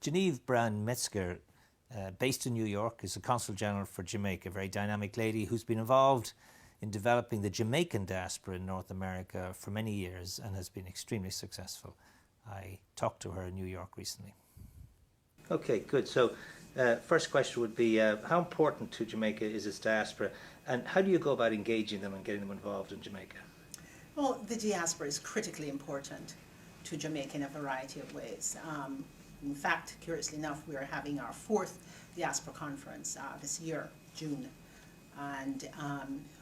Geneive Metzger, based in New York, is the Consul General for Jamaica, a very dynamic lady who's been involved in developing the Jamaican diaspora in North America for many years and has been extremely successful. I talked to her in New York recently. Okay, good. So first question would be, how important to Jamaica is its diaspora, and how do you go about engaging them and getting them involved in Jamaica? Well, the diaspora is critically important to Jamaica in a variety of ways. In fact, curiously enough, we are having our 4th Diaspora Conference this year, June. And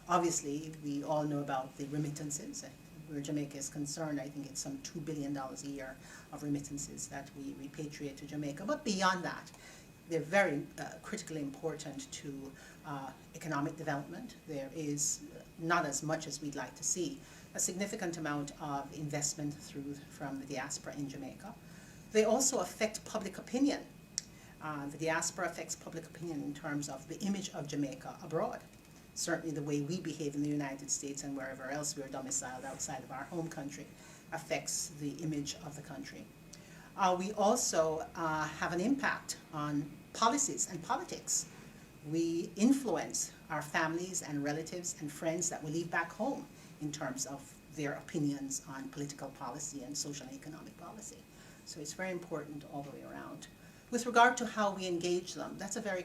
obviously, we all know about the remittances. Where Jamaica is concerned, I think it's some $2 billion a year of remittances that we repatriate to Jamaica. But beyond that, they're very critically important to economic development. There is not as much as we'd like to see. A significant amount of investment from the diaspora in Jamaica. They also affect public opinion. The diaspora affects public opinion in terms of the image of Jamaica abroad. Certainly the way we behave in the United States and wherever else we're domiciled outside of our home country affects the image of the country. We also have an impact on policies and politics. We influence our families and relatives and friends that we leave back home in terms of their opinions on political policy and social and economic policy. So it's very important all the way around. With regard to how we engage them, that's a very,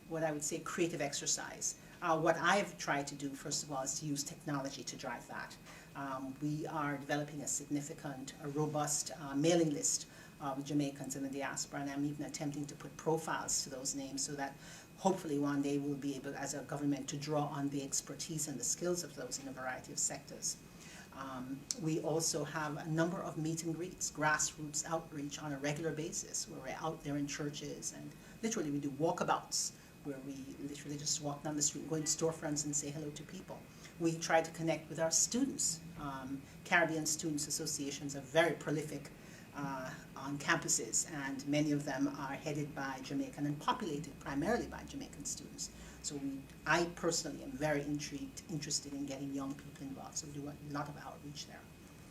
what I would say, creative exercise. What I've tried to do, first of all, is to use technology to drive that. We are developing a significant, robust mailing list of Jamaicans in the diaspora, and I'm even attempting to put profiles to those names so that hopefully one day we'll be able, as a government, to draw on the expertise and the skills of those in a variety of sectors. We also have a number of meet and greets, grassroots outreach on a regular basis, where we're out there in churches, and literally we do walkabouts, where we literally just walk down the street, go into storefronts and say hello to people. We try to connect with our students. Caribbean Students Associations are very prolific on campuses, and many of them are headed by Jamaican and populated primarily by Jamaican students. So I personally am very interested in getting young people involved, so we do a lot of outreach there.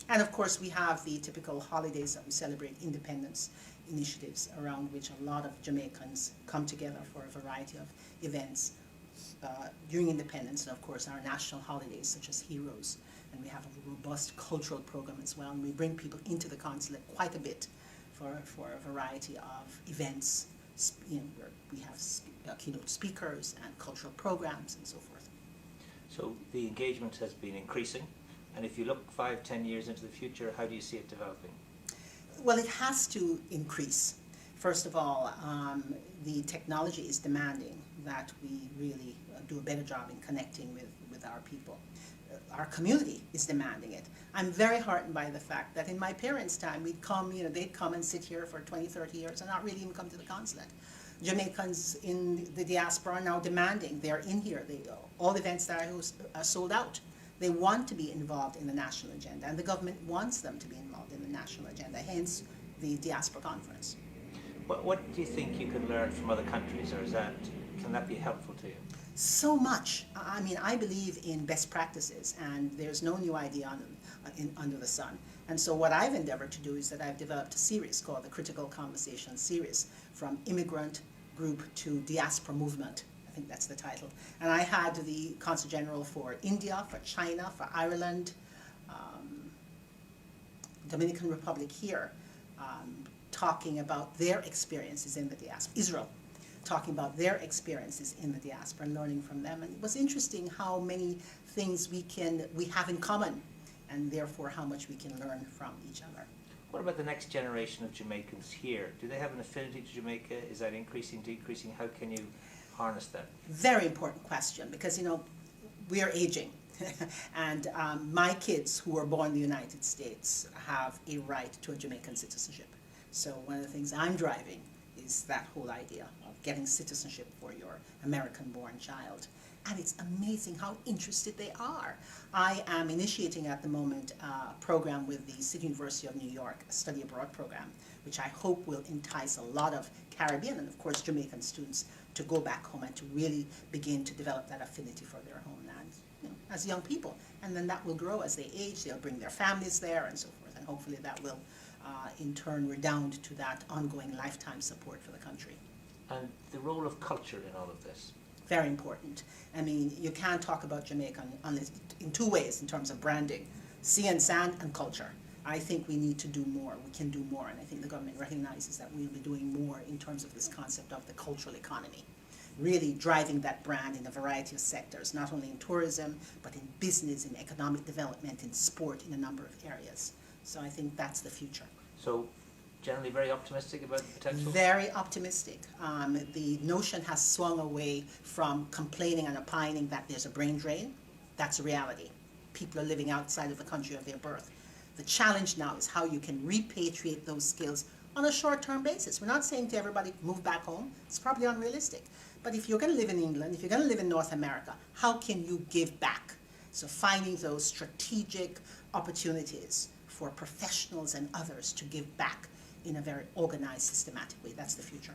And of course we have the typical holidays that we celebrate, independence initiatives, around which a lot of Jamaicans come together for a variety of events during independence, and of course our national holidays such as Heroes. And we have a robust cultural program as well, and we bring people into the consulate quite a bit for a variety of events, where we have keynote speakers and cultural programs and so forth. So the engagement has been increasing, and if you look 5-10 years into the future, how do you see it developing? Well, it has to increase. First of all, the technology is demanding that we really do a better job in connecting with our people. Our community is demanding it. I'm very heartened by the fact that in my parents' time, we'd come, they'd come and sit here for 20, 30 years and not really even come to the consulate. Jamaicans in the diaspora are now demanding. They're in here. All events that are sold out. They want to be involved in the national agenda, and the government wants them to be involved in the national agenda, hence the Diaspora Conference. What do you think you can learn from other countries, or can that be helpful to you? So much. I mean, I believe in best practices, and there's no new idea under the sun. And so what I've endeavored to do is that I've developed a series called the Critical Conversation Series, from immigrant group to diaspora movement. I think that's the title. And I had the Consul General for India, for China, for Ireland, Dominican Republic here, talking about their experiences in the diaspora. Israel, talking about their experiences in the diaspora and learning from them. And it was interesting how many things we have in common, and therefore how much we can learn from each other. What about the next generation of Jamaicans here? Do they have an affinity to Jamaica? Is that increasing, decreasing? How can you harness that? Very important question, because we are aging. And my kids who were born in the United States have a right to a Jamaican citizenship. So one of the things I'm driving is that whole idea of getting citizenship for your American-born child. And it's amazing how interested they are. I am initiating at the moment a program with the City University of New York, a study abroad program, which I hope will entice a lot of Caribbean and of course Jamaican students to go back home and to really begin to develop that affinity for their homeland, as young people. And then that will grow as they age. They'll bring their families there and so forth, and hopefully that will in turn redound to that ongoing lifetime support for the country. And the role of culture in all of this? Very important. I mean, you can't talk about Jamaica unless, in two ways in terms of branding, sea and sand and culture. I think we need to do more. We can do more, and I think the government recognizes that we'll be doing more in terms of this concept of the cultural economy. Really driving that brand in a variety of sectors, not only in tourism, but in business, in economic development, in sport, in a number of areas. So I think that's the future. So, generally very optimistic about the potential? Very optimistic. The notion has swung away from complaining and opining that there's a brain drain. That's a reality. People are living outside of the country of their birth. The challenge now is how you can repatriate those skills on a short-term basis. We're not saying to everybody, move back home. It's probably unrealistic. But if you're going to live in England, if you're going to live in North America, how can you give back? So finding those strategic opportunities for professionals and others to give back in a very organized, systematic way. That's the future.